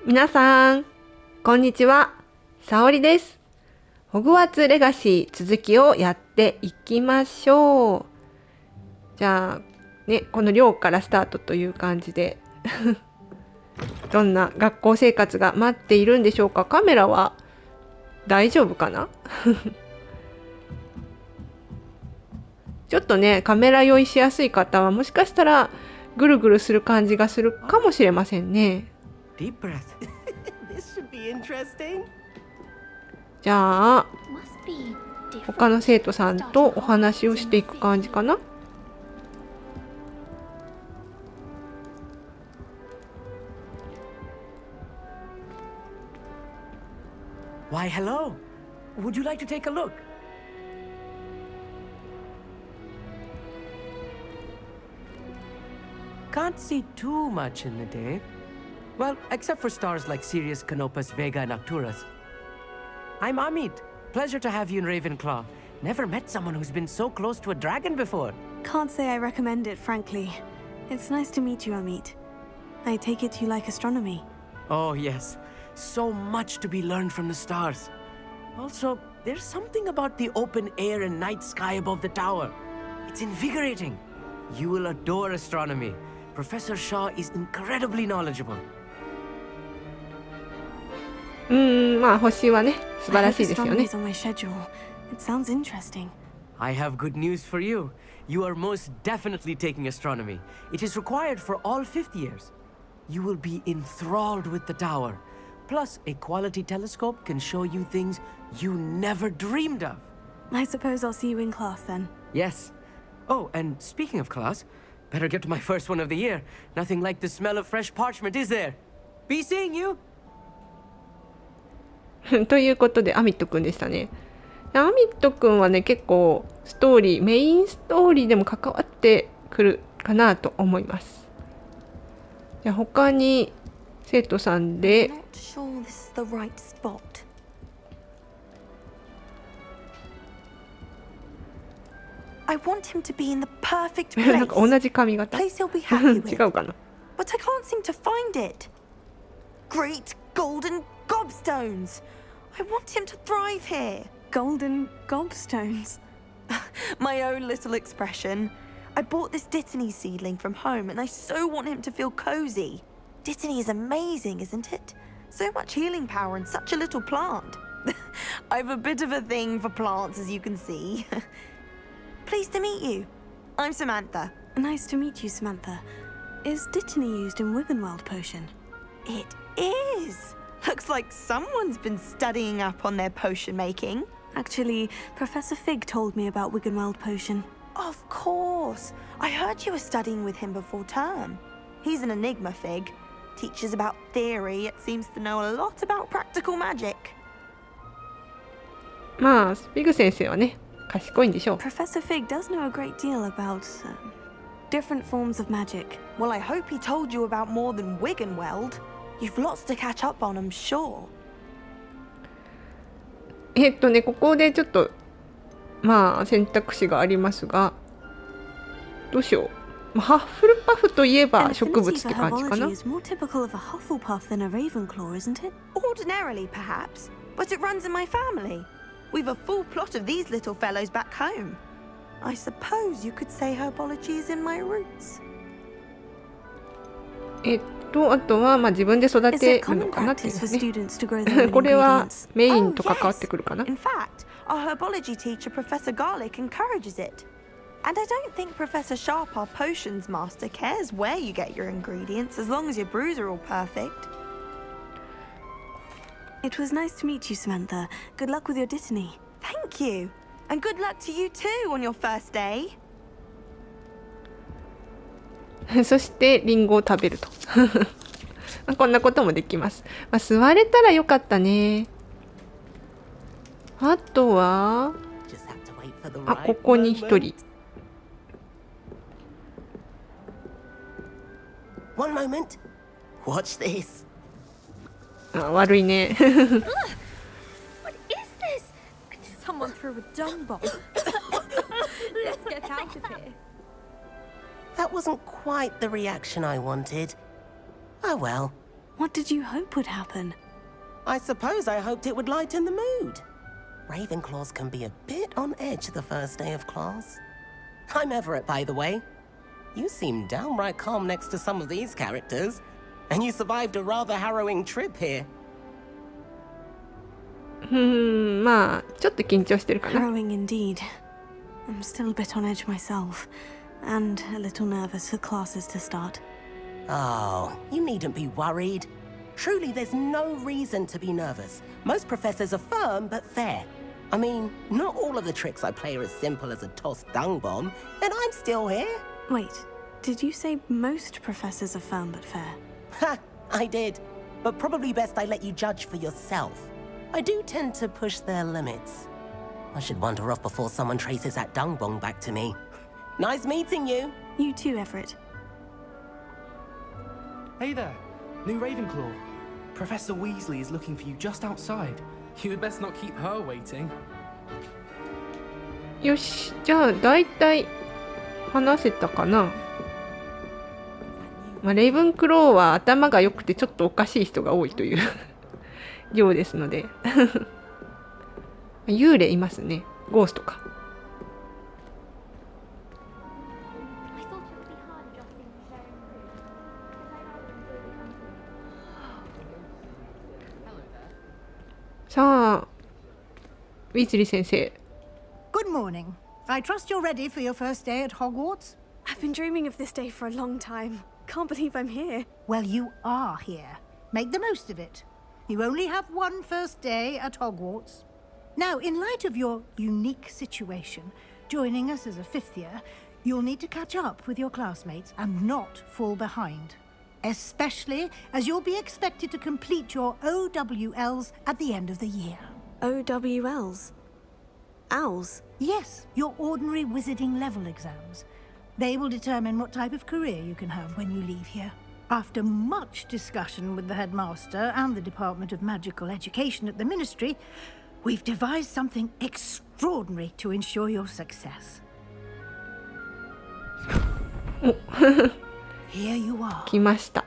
皆さん、こんにちは。さおりです。ホグワーツレガシー続きをやっていきましょう。じゃあ、ね、この寮からスタートという感じでどんな学校生活が待っているんでしょうか。カメラは大丈夫かなちょっとね、カメラ酔いしやすい方はもしかしたらぐるぐるする感じがするかもしれませんね。じゃあ、他の生徒さんとお話をしていく感じかな。Why, hello. Would you like to take a look? Can't see too much in the day. Well, except for stars like Sirius, Canopus, Vega, and Arcturus. I'm Amit. Pleasure to have you in Ravenclaw. Never met someone who's been so close to a dragon before. Can't say I recommend it, frankly. It's nice to meet you, Amit. I take it you like astronomy. Oh, yes. So much to be learned from the stars. Also, there's something about the open air and night sky above the tower. It's invigorating. You will adore astronomy. Professor Shaw is incredibly knowledgeable. まあ星はね、素晴らしいですよね。Astronomy is on my schedule. It sounds interesting. I have good news for you. You are most definitely taking astronomy. It is required for all fifth years. You will be enthralled with the tower. Plus, a quality telescope can show you things you never dreamed of. I suppose I'll see you in class then. Yes. Oh, and speaking of class, better get to my first one of the year. Nothing like the smell of fresh parchment, is there? Be seeing you! ということで、アミットくんでしたね。アミットくんはね、結構ストーリー、メインストーリーでも関わってくるかなと思います。じゃあ他に生徒さんで、I want him to be in the perfect place. なんか同じ髪型 Place he'll be happy with. 違うかな But I can't seem to find it. Great golden gobstones. I want him to thrive here. Golden gobstones. My own little expression. I bought this Dittany seedling from home and I so want him to feel cozy. Dittany is amazing, isn't it? So much healing power in such a little plant. I've a bit of a thing for plants, as you can see. Pleased to meet you. I'm Samantha. Nice to meet you, Samantha. Is Dittany used in Wiggenweld potion? It is. Looks like someone's been studying up on their potion making. Actually, Professor Fig told me about Wiggenweld potion. Of course. I heard you were studying with him before term. He's an enigma, Fig. Teaches about theory, yet seems to know a lot about practical magic. まあ、フィグ先生はね、賢いんでしょう。Professor Fig does know a great deal about different forms of magic. Well, I hope he told you about more than Wiggenweld. You've lots to catch up on, I'm sure. ここでちょっとまあ選択肢がありますが、どうしよう。ハッフルパフといえば植物って感じかな。Is more typical of a Hufflepuff than a Ravenclaw, isn't it? Ordinarily, perhaps, but it runs in my family. We've a full plot of these little fellows back home. I suppose you could say herbology is in my roots. あとはまあ自分で育てるのかなっていうね。これはメインと関わってくるかな。In fact, our herbology teacher, Professor Garlick, encourages it. And I don't think Professor Sharp, our potions master, cares where you get your ingredients as long as your brews are all perfect. It was nice to meet you, Samantha. Good luck with your Dittany. Thank you. And good luck to you too on your first day. そしてリンゴを食べるとこんなこともできます。まあ、座れたらよかったね。あとはここに一人。One moment. Watch this. 悪いね。What is this? Someone threw a dung bomb. Let's get out of here. That wasn't quite the reaction I wanted. Oh well. What did you hope would happen? I suppose I hoped it would lighten the mood. Ravenclaws can be a bit on edge the first day of class. I'm Everett, by the way. You seem downright calm next to some of these characters, and you survived a rather harrowing trip here. まあちょっと緊張してるかな。 Harrowing indeed. I'm still a bit on edge myself, and a little nervous for classes to start. Oh, you needn't be worried. Truly, there's no reason to be nervous. Most professors are firm but fair. I mean, not all of the tricks I play are as simple as a tossed dung bomb, and I'm still here. Wait, did you say most professors are firm but fair? Ha, I did. But probably best I let you judge for yourself. I do tend to push their limits. I should wander off before someone traces that dung bomb back to me. Nice meeting you. You too, Everett. Hey there, new Ravenclaw. Professor Weasley is looking for you just outside. You had best not keep her waiting. よし、じゃあだいたい話せたかな。まあ、レイブンクローは頭が良くてちょっとおかしい人が多いというようですので幽霊いますね。ゴーストか。さあ、ウィーズリー先生。 Good morning. I trust you're ready for your first day at Hogwarts? I've been dreaming of this day for a long time. Can't believe I'm here. Well, you are here. Make the most of it. You only have one first day at Hogwarts. Now, in light of your unique situation, joining us as a fifth year, you'll need to catch up with your classmates and not fall behind. Especially as you'll be expected to complete your OWLs at the end of the year. OWLs? Owls? Yes, your ordinary wizarding level exams. They will determine what type of career you can have when you leave here. After much discussion with the headmaster and the Department of Magical Education at the Ministry, we've devised something extraordinary to ensure your success. Here you are. 来ました。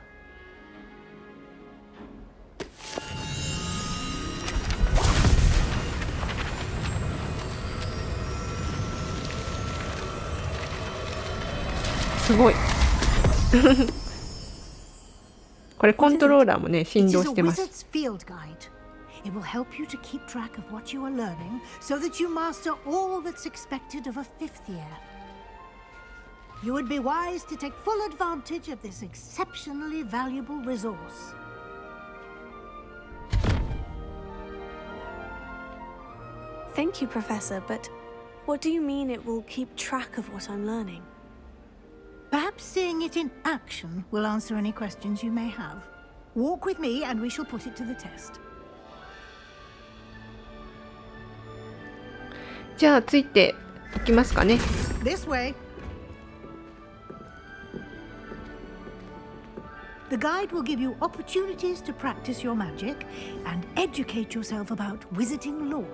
すごいこれコントローラーもね振動してます。 It is a wizard's field guide. It will help you to keep track of what you are learning so that you master all that's expected of a fifth year. You would be wise to take full advantage of this exceptionally valuable resource. Thank you, Professor, but what do you mean it will keep track of what I'm learning? Perhaps seeing it in action will answer any questions you may have. Walk with me and we shall put it to the test. じゃあついていきますかね。 This way. The guide will give you opportunities to practice your magic and educate yourself about wizarding lore.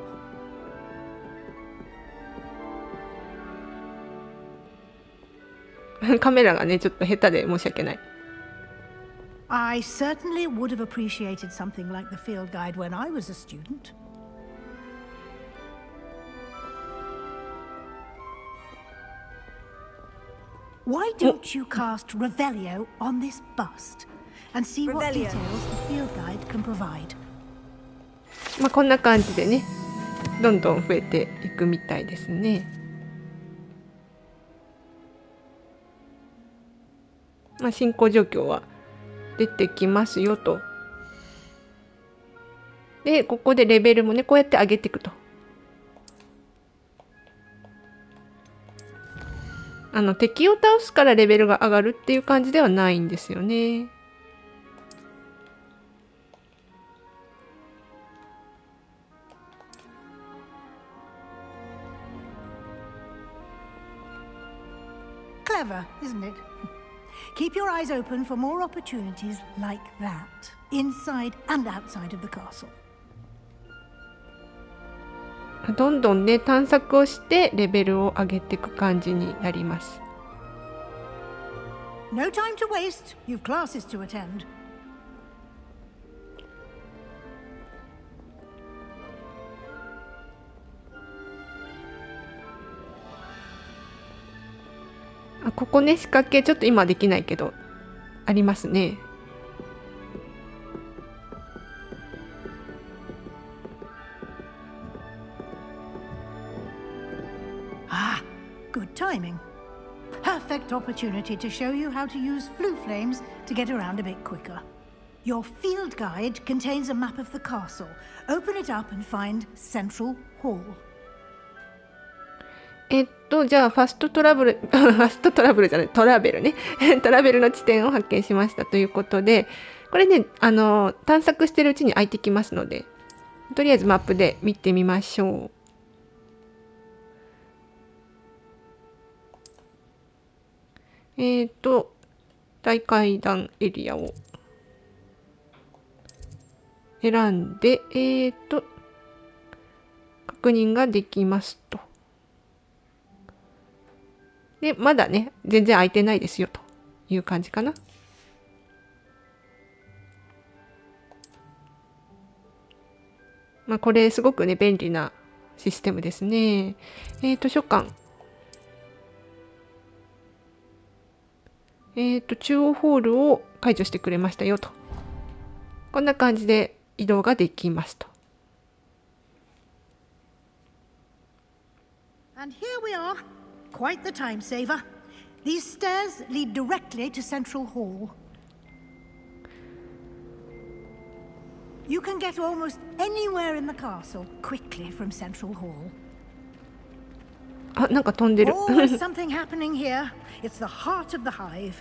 カメラがねちょっと下手で申し訳ない。 I certainly would have appreciated something like the field guide when I was a student. Why don't you cast Revelio on this bust and see what Revelio. details the field guide can provide? まあこんな感じでねどんどん増えていくみたいですね。まあ、進行状況は出てきますよと。でここでレベルもねこうやって上げていくと。敵を倒すからレベルが上がるっていう感じではないんですよね。Clever, isn't it? Keep your eyes open for more opportunities like that, inside and outside of the castle. どんどんね探索をしてレベルを上げていく感じになります。 No time to waste. You've classes to attend. ここね、仕掛けちょっと今はできないけどありますね。Ah, good timing. Perfect opportunity to show you how to use flue flames to get around a bit quicker. Your field guide contains a map of the castle. Open it up and find Central Hall. じゃあファストトラベルファストトラベルじゃない、トラベルねトラベルの地点を発見しましたということで、これね、探索してるうちに開いてきますので、とりあえずマップで見てみましょう。大階段エリアを選んで、確認ができますと。で、まだね、全然開いてないですよという感じかな。これすごくね、便利なシステムですね。図書館。中央ホールを解除してくれましたよと。こんな感じで移動ができますと。And here we are. Quite the time saver. These stairs lead directly to Central Hall. You can get almost anywhere in the castle quickly from Central Hall. あ、なんか飛んでる。Always something happening here. It's the heart of the hive,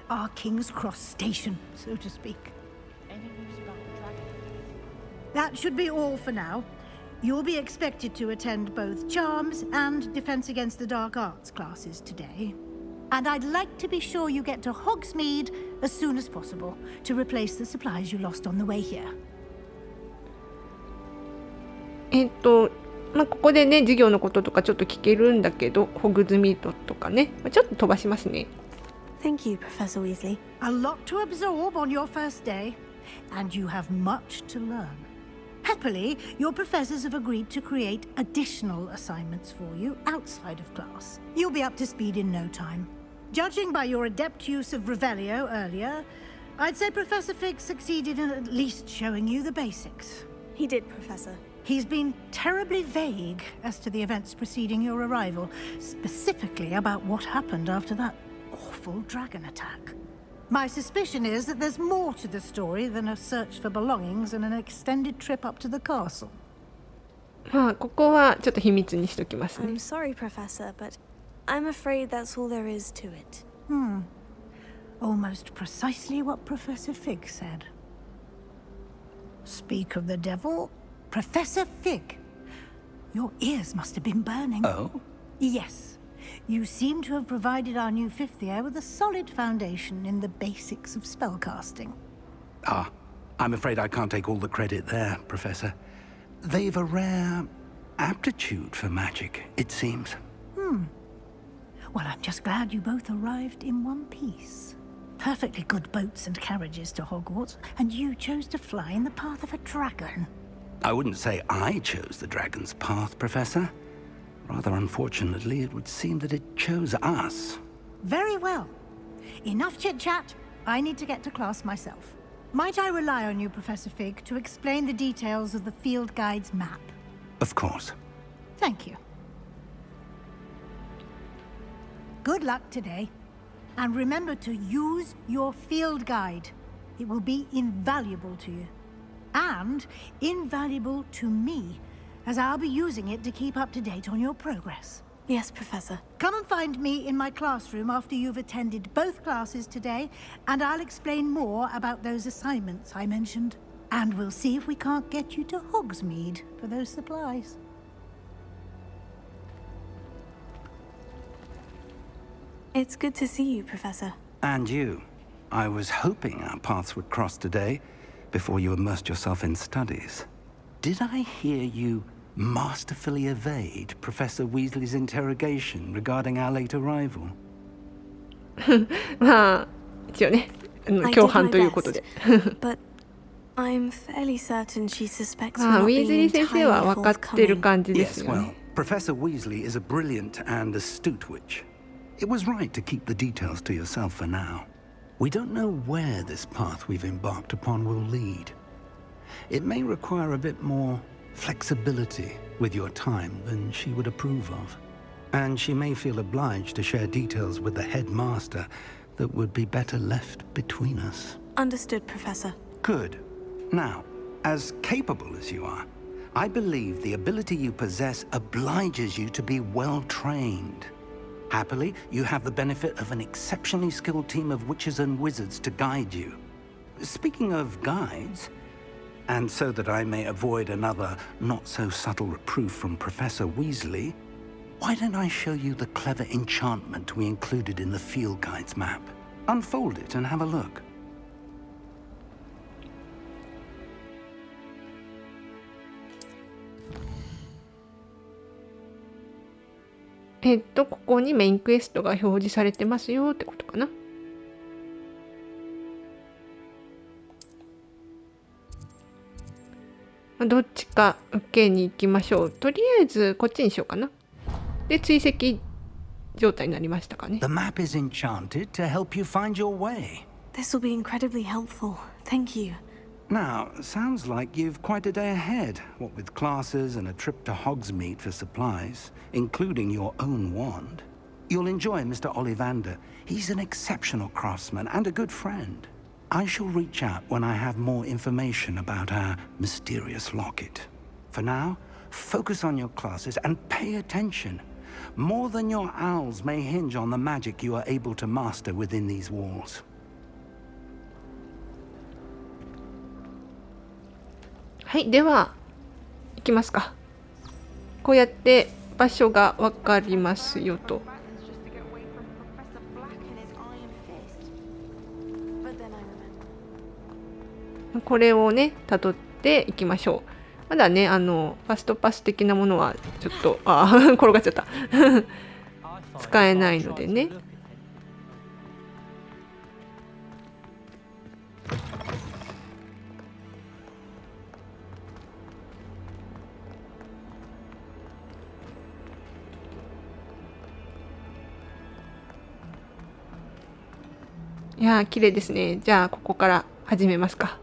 our King's Cross station, so to speak. That should be all for now. You'll be expected to attend both Charms and Defense Against the Dark Arts classes today. And I'd like to be sure you get to Hogsmeade as soon as possible to replace the supplies you lost on the way here. ここでね、授業のこととかちょっと聞けるんだけど、ホグズミートとかね、ちょっと飛ばしますね。Thank you, Professor Weasley. A lot to absorb on your first day, and you have much to learn. Happily, your professors have agreed to create additional assignments for you outside of class. You'll be up to speed in no time. Judging by your adept use of Revelio earlier, I'd say Professor Fig succeeded in at least showing you the basics. He did, Professor. He's been terribly vague as to the events preceding your arrival, specifically about what happened after that awful dragon attack. My suspicion is that there's more to the story than a search for belongings and an extended trip up to the castle. ここはちょっと秘密にしときますね。I'm sorry, Professor, but I'm afraid that's all there is to it. Almost precisely what Professor Fig said. Speak of the devil, Professor Fig. Your ears must have been burning. Oh? Yes. You seem to have provided our new fifth year with a solid foundation in the basics of spellcasting. Ah, I'm afraid I can't take all the credit there, Professor. They've a rare aptitude for magic, it seems. Well, I'm just glad you both arrived in one piece. Perfectly good boats and carriages to Hogwarts, and you chose to fly in the path of a dragon. I wouldn't say I chose the dragon's path, Professor. Rather unfortunately, it would seem that it chose us. Very well. Enough chit-chat. I need to get to class myself. Might I rely on you, Professor Fig, to explain the details of the field guide's map? Of course. Thank you. Good luck today. And remember to use your field guide. It will be invaluable to you. And invaluable to me, as I'll be using it to keep up to date on your progress. Yes, Professor. Come and find me in my classroom after you've attended both classes today, and I'll explain more about those assignments I mentioned. And we'll see if we can't get you to Hogsmeade for those supplies. It's good to see you, Professor. And you. I was hoping our paths would cross today, before you immersed yourself in studies. Did I hear you masterfully evade Professor Weasley's interrogation regarding our late arrival? 一応ね、I 共 did 犯 my ということで。 But I'm fairly certain she suspects ウ we're not ィーズ being リー先生は entirely 分かってる forthcoming. 感じです Yes, よ well, ね。 Professor Weasley is a brilliant and astute witch. It was right to keep the details to yourself for now. We don't know where this path we've embarked upon will lead. It may require a bit more flexibility with your time than she would approve of. And she may feel obliged to share details with the headmaster that would be better left between us. Understood, Professor. Good. Now, as capable as you are, I believe the ability you possess obliges you to be well trained. Happily, you have the benefit of an exceptionally skilled team of witches and wizards to guide you. Speaking of guides, and so that I may avoid another not-so-subtle reproof from Professor Weasley, why don't I show you the clever enchantment we included in the field guide's map? Unfold it and have a look. ここにメインクエストが表示されてますよってことかな。どっちか受けに行きましょう。とりあえずこっちにしようかな。で、追跡状態になりましたかね。The map is enchanted to help you find your way. This will be incredibly helpful. Thank you. Now, sounds like you've quite a day ahead, what with classes and a trip to Hogsmeade for supplies, including your own wand. You'll enjoy Mr. Ollivander. He's an exceptional craftsman and a good friend. I shall reach out when I have more information about our mysterious locket. For now, focus on your classes and pay attention. More than your owls may hinge on the magic you are able to master within these walls. はい、では行きますか。こうやって場所がわかりますよと。これをね、辿っていきましょう。まだね、ファストパス的なものはちょっと、転がっちゃった。使えないのでね。いやー、綺麗ですね。じゃあ、ここから始めますか。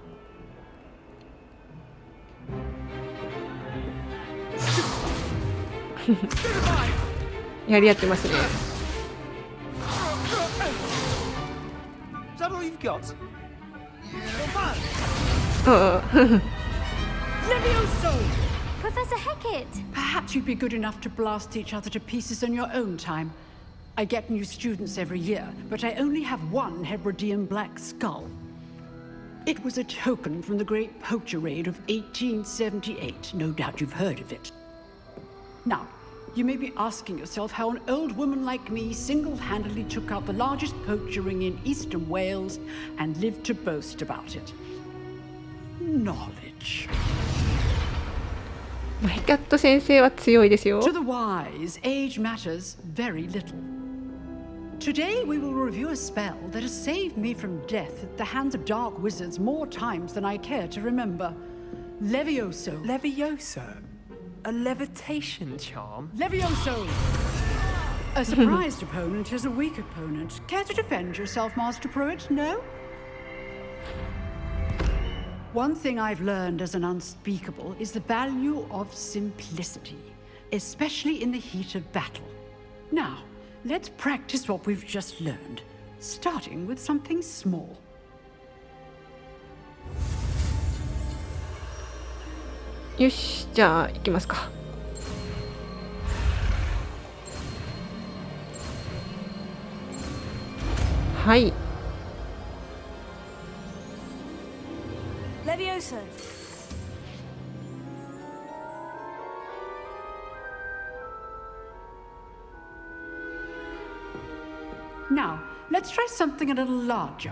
やり合ってますね。Is that all you've got? Levioso! Professor Hecat! Perhaps you'd be good enough to blast each other to pieces in your own time. I get new students every year, but I only have one Hebridean black skull. It was a token from the Great Poacher Raid of 1878. No doubt you've heard of it. Now, you may be asking yourself how an old woman like me single-handedly took out the largest poacher ring in eastern Wales and lived to boast about it. Knowledge. ヘキャット先生は強いですよ。 To the wise, age matters very little. Today we will review a spell that has saved me from death at the hands of dark wizards more times than I care to remember. Levioso. Levioso? A levitation charm? Levioso! A surprised opponent is a weak opponent. Care to defend yourself, Master Pruitt? No? One thing I've learned as an unspeakable is the value of simplicity, especially in the heat of battle. Now, let's practice what we've just learned, starting with something small. よし、じゃあ行きますか。はい。Levioso. Now, let's try something a little larger.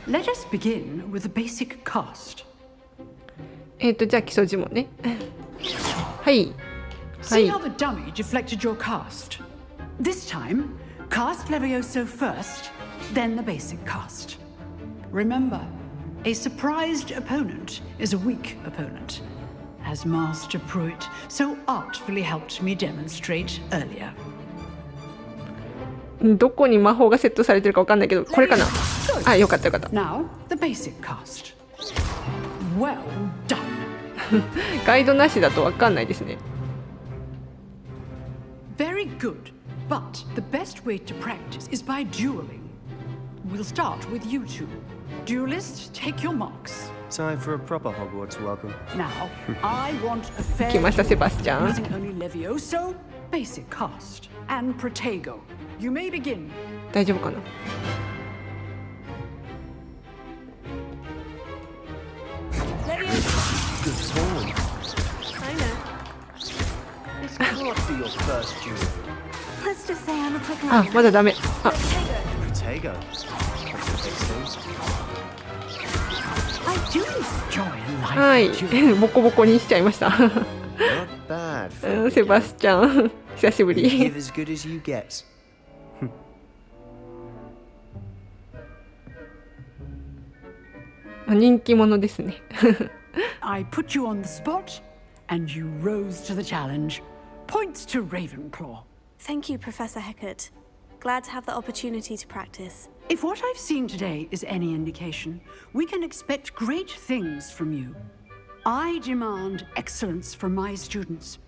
Let us begin with the basic cast. じゃあ基礎呪文ね。はい。See how the dummy deflected your cast? This time, cast Levioso first, then the basic cast. Remember, a surprised opponent is a weak opponent, as Master Pruitt so artfully helped me demonstrate earlier. どこに魔法がセットされてるかわかんないけど、これかな。あ、よかったよかった。Now, the basic cast. Well done. ガイドなしだとわかんないですね。Very good, but the best way to practice is by dueling. We'll start with you two. Duelists, take your marks. Time for a proper Hogwarts welcome. Now, I want a fair 来ましたセバスチャン。 using only Levioso, basic cast, and Protego. You may begin. 大丈夫かな。Good form. I know. This can't be your first duel. Let's just say I'm a quick あ、 learner. まだダメ。あ、 Protego. Complicates things. I do enjoy は life. い。ボコボコにしちゃいました。 Not bad. うん、セバスチャン、久しぶ You り。 give as good as you get. 人気者ですね。I put you on the spot, and you rose to the challenge. Points to Ravenclaw. Thank you, Professor Heckert. Glad to have the opportunity to practice. If what I've seen today is any indication, we can expect great things from you. I demand excellence from my students.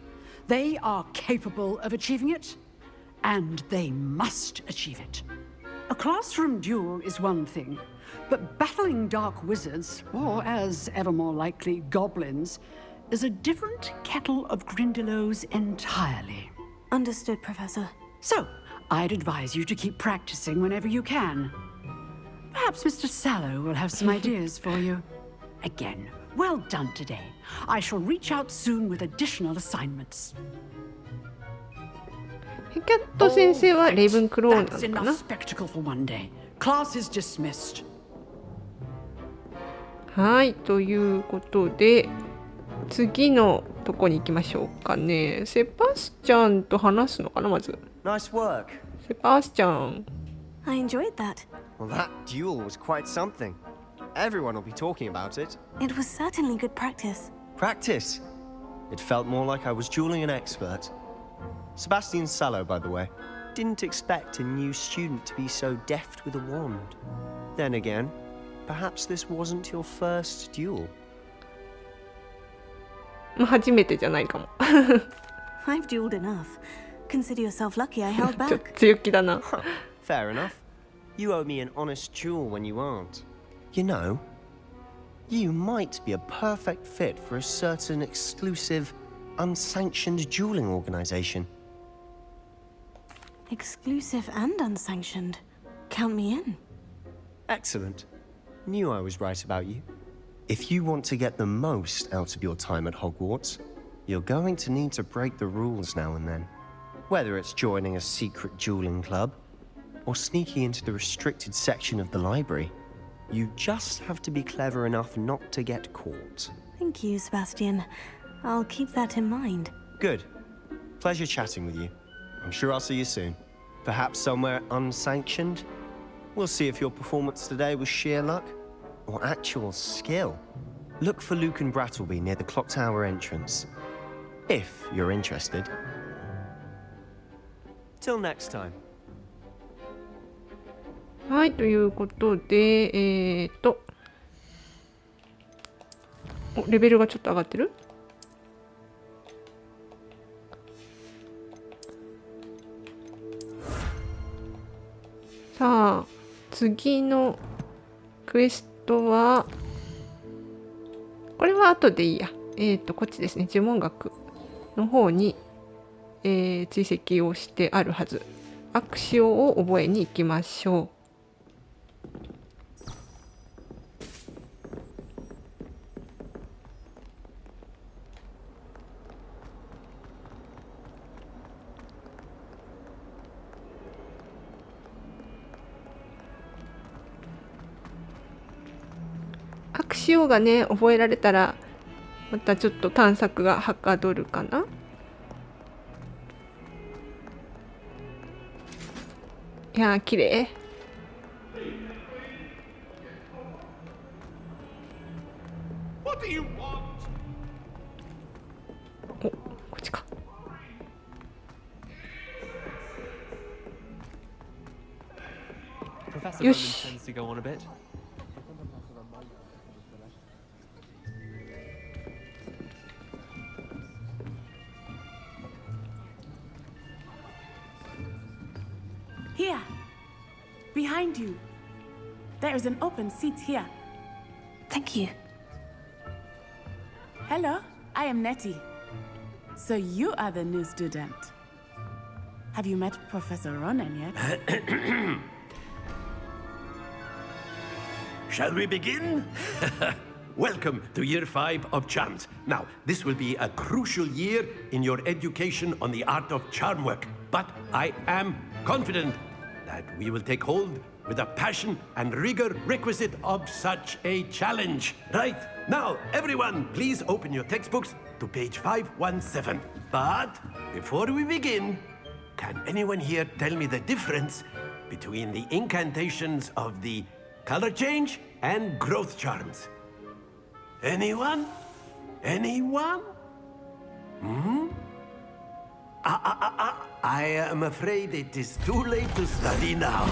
They are capable of achieving it, and they must achieve it. A classroom duel is one thing, but battling dark wizards, or as ever more likely, goblins, is a different kettle of Grindylows entirely. Understood, Professor. So, I'd advise you to keep practicing whenever you can. Perhaps Mr. Sallow will have some ideas for you. Again, well done today. I shall reach out soon with additional assignments. ヘキャット先生はレイブンクローな That's のかな。 enough spectacle for one day. Class is dismissed. はい、ということで次のとこに行きましょうかね。セバスチャンと話すのかな、まず。 Nice work. セバスチャン。 I enjoyed that. Well, that duel was quite something. Everyone will be talking about it. It was certainly good practice. Practice. It felt more like I was dueling an expert. Sebastian Sallow, by the way. Didn't expect a new student to be so deft with a wand. Then again, perhaps this wasn't your first duel. 初めてじゃないかも。 I've dueled enough. Consider yourself lucky I held ちょっ back. と強気だな。 Fair enough. You owe me an honest duel when you aren't. You know, you might be a perfect fit for a certain exclusive, unsanctioned dueling organization. Exclusive and unsanctioned. Count me in. Excellent. Knew I was right about you. If you want to get the most out of your time at Hogwarts, you're going to need to break the rules now and then. Whether it's joining a secret dueling club, or sneaking into the restricted section of the library, you just have to be clever enough not to get caught. Thank you, Sebastian. I'll keep that in mind. Good. Pleasure chatting with you. I'm sure I'll see you soon. Perhaps somewhere unsanctioned? We'll see if your performance today was sheer luck or actual skill. Look for Luke and Brattleby near the clock tower entrance. If you're interested. Till next time. はい、ということで、お、レベルがちょっと上がってる？さあ、次のクエストは、これは後でいいや。こっちですね、呪文学の方に、追跡をしてあるはず。アクシオを覚えに行きましょう。アクシオがね覚えられたらまたちょっと探索がはかどるかな。いやー綺麗。お、こっちか。よし。Here, behind you. There is an open seat here. Thank you. Hello, I am Nettie. So you are the new student. Have you met Professor Ronan yet? Shall we begin? Welcome to Year 5 of Charms. Now, this will be a crucial year in your education on the art of charm work. But I am confident that we will take hold with the passion and rigor requisite of such a challenge. Right, now, everyone, please open your textbooks to page 517. But before we begin, can anyone here tell me the difference between the incantations of the color change and growth charms? Anyone? Anyone? I am afraid it is too late to study now.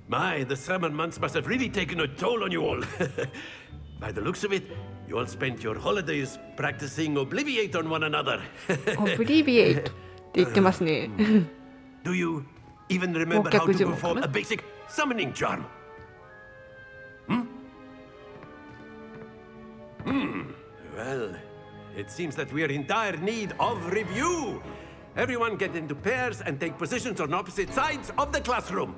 My, the summer months must have really taken a toll on you all. By the looks of it, you all spent your holidays practicing Obliviate on one another. Obliviate って言ってますね。Do you even remember how to perform a basic summoning charm? Well, it seems that we are in dire need of review. Everyone get into pairs and take positions on opposite sides of the classroom.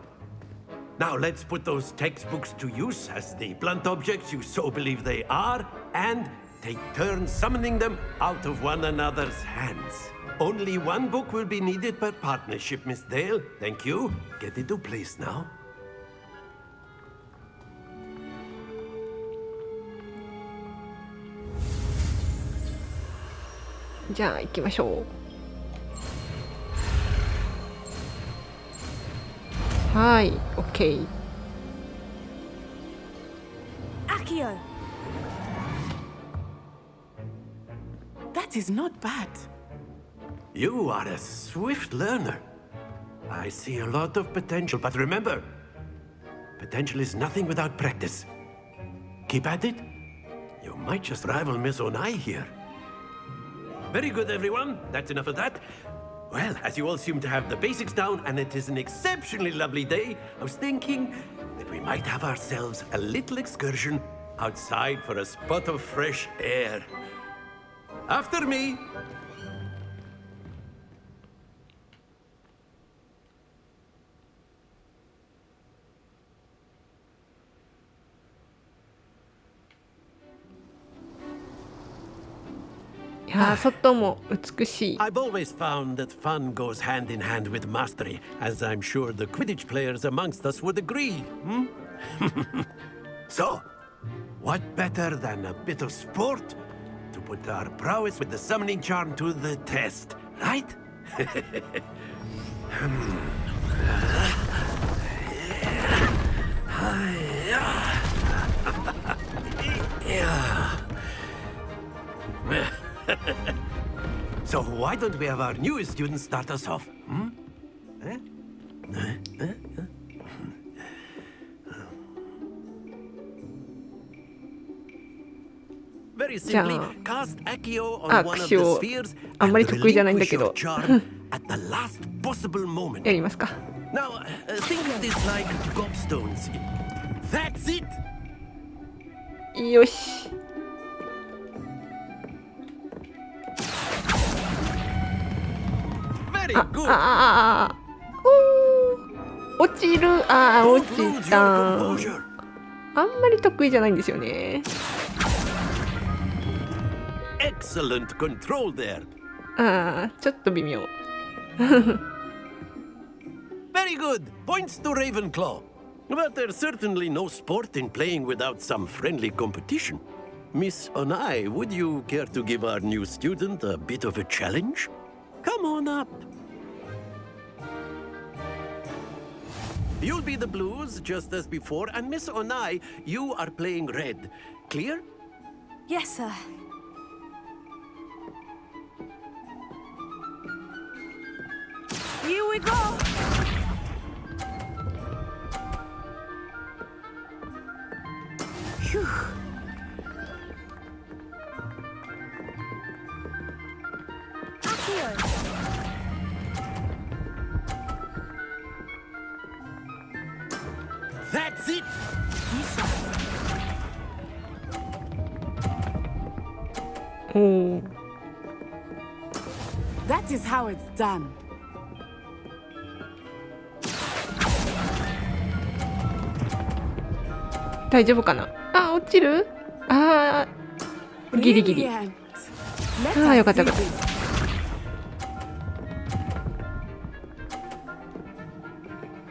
Now let's put those textbooks to use as the blunt objects you so believe they are, and take turns summoning them out of one another's hands. Only one book will be needed per partnership, Miss Dale. Thank you. Get into place now. じゃあ行きましょう。はい、OK。Akio! That is not bad. You are a swift learner. I see a lot of potential, but remember, potential is nothing without practice. Keep at it. You might just rival Miss Onai here. Very good, everyone. That's enough of that. Well, as you all seem to have the basics down, and it is an exceptionally lovely day, I was thinking that we might have ourselves a little excursion outside for a spot of fresh air. After me. いやー、外も美しい。 I've always found that fun goes hand in hand with mastery, as I'm sure the Quidditch players amongst us would agree. So, what better than a bit of sport to put our prowess with the summoning charm to the test, right? So why don't we have our newest student start us off? Very simply, cast Accio on one of the spheres and relinquish your charm at the last possible moment. やりますか。 Now, think of this like gobstones. That's it! よし。 落ちる。落ちた。あんまり得意じゃないんですよね。Excellent control there. ちょっと微妙。 Very good. Points to Ravenclaw. But there's certainly no sport in playing without some friendly competition. Miss Onai, would you care to give our new student a bit of a challenge? Come on up. You'll be the blues, just as before, and Miss Onai, you are playing red. Clear? Yes, sir. Here we go! Phew. That's it! Oh. That is how it's done. 大丈夫かな。あ、落ちる。あー、ギリギリ。 Brilliant. あー、よかったよかっ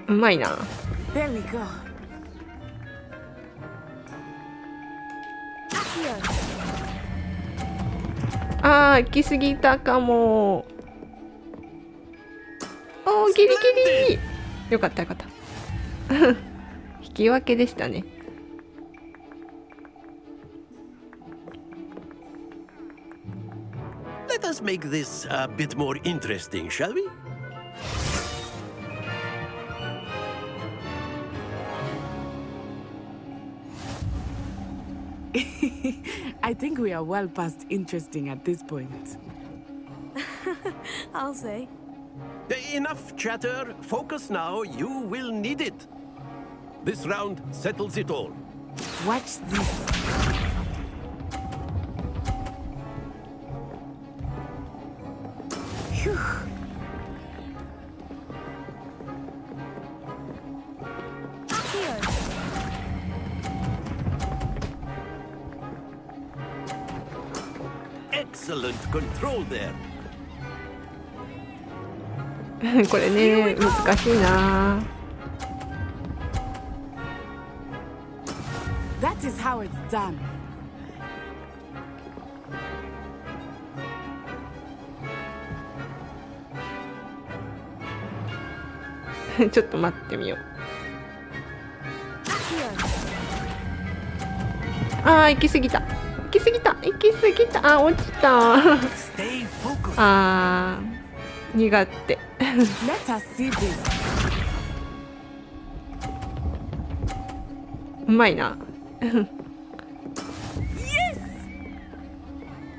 た。うまいな。 There we go. あー、行き過ぎたかも。おー、ギリギリ。よかったよかった。引き分けでしたね。Let us make this a bit more interesting, shall we? I think we are well past interesting at this point. I'll say. Enough chatter. Focus now. You will need it. This round settles it all. Watch this. Phew. Excellent control there. これね、難しいな。That is how it's done. ちょっと待ってみよう。あー、行き過ぎた。行き過ぎた。行き過ぎた。あー、落ちた。あー、苦手。Let us see this. うまいな。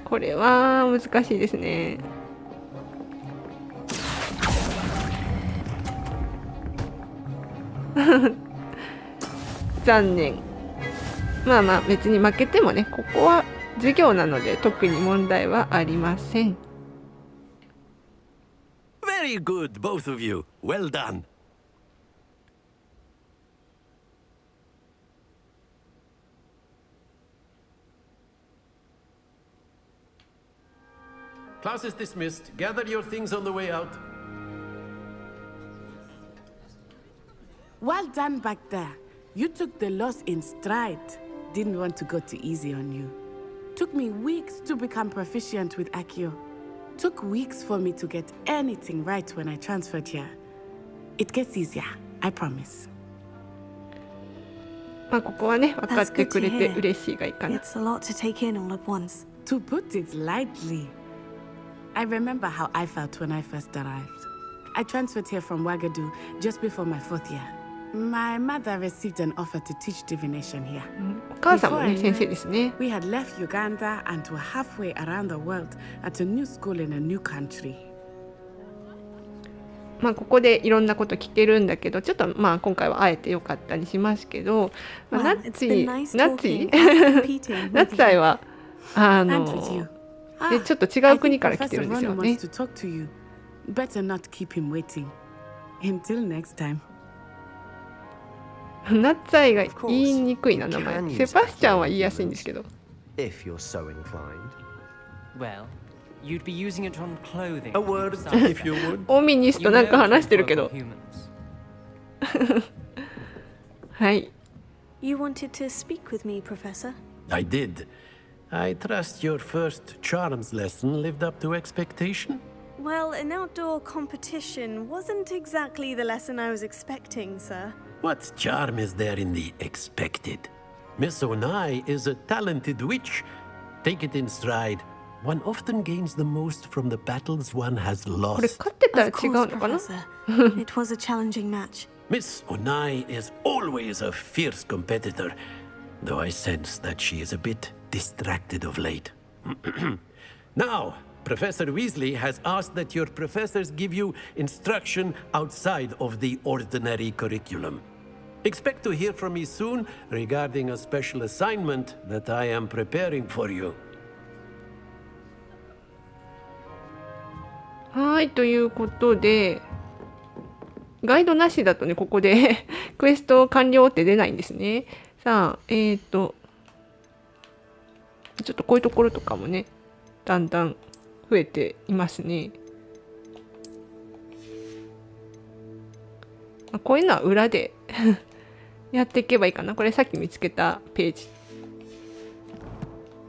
これは難しいですね。残念。まあまあ別に負けてもね、ここは授業なので特に問題はありません。Very good, both of you. Well done. Class is dismissed. Gather your things on the way out. Well done back there. You took the loss in stride. Didn't want to go too easy on you. Took me weeks to become proficient with Accio. Took weeks for me to get anything right when I transferred here. It gets easier, I promise. まあここはね、分かってくれて嬉しいがいいかな。 It's a lot to take in all at once. To put it lightly, I remember how I felt when I first arrived. I transferred here from Wagadu just before my 4th year. My mother received an offer to teach divination here. お母さんもね、先生ですね。 We had left Uganda and were halfway around the world at a new school in a new country. まあここでいろんなこと聞けるんだけど、ちょっとまあ今回はあえてよかったにしますけど、まあ、ナッツァイはでちょっと違う国から来てるんですよね。Better not keep him waiting. Until next time. ナッツァイが言いにくいな名前。セバスチャンは言いやすいんですけど。If you're so inclined. Well, you'd be using it on clothing. A word, if you would. オミニスとなんか話してるけど。はい。You wanted to speak with me, Professor? I did. I trust your first charms lesson lived up to expectation. Well, an outdoor competition wasn't exactly the lesson I was expecting, sir. What charm is there in the expected? Miss Onai is a talented witch. Take it in stride. One often gains the most from the battles one has これ lost. 勝ってたら違 Of course, うのかな Professor. It was a challenging match. Miss Onai is always a fierce competitor, though I sense that she is a bit distracted of late. Now, Professor Weasley has asked that your professors give you instruction outside of the ordinary curriculum. Expect to hear from me soon regarding a special assignment that I am preparing for you. はい、ということで、ガイドなしだとね、ここでクエスト完了って出ないんですね。さあ、ちょっとこういうところとかもね、だんだん増えていますね。こういうのは裏でやっていけばいいかな。これさっき見つけたページ。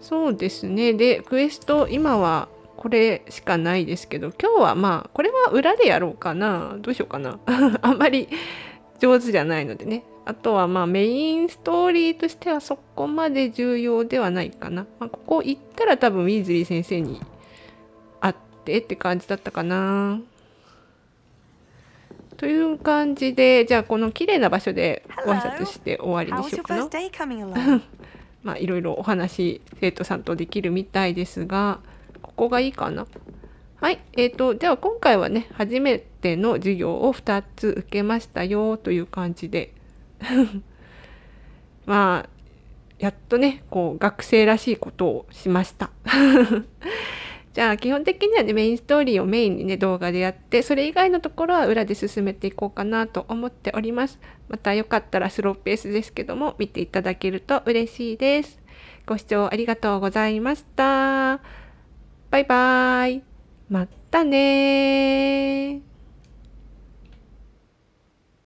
そうですね。で、クエスト、今はこれしかないですけど、今日はまあ、これは裏でやろうかな。どうしようかな。あんまり上手じゃないのでね。あとはまあ、メインストーリーとしてはそこまで重要ではないかな。まあ、ここ行ったら多分ウィーズリー先生に会ってって感じだったかな。という感じで、じゃあこの綺麗な場所でご挨拶して終わりにしようかな。まあいろいろお話生徒さんとできるみたいですが、ここがいいかな。はい、じゃあ今回はね、初めての授業を2つ受けましたよという感じで、まあやっとね、こう学生らしいことをしました。じゃあ基本的にはね、メインストーリーをメインにね、動画でやって、それ以外のところは裏で進めていこうかなと思っております。またよかったらスローペースですけども、見ていただけると嬉しいです。ご視聴ありがとうございました。バイバーイ。またねー。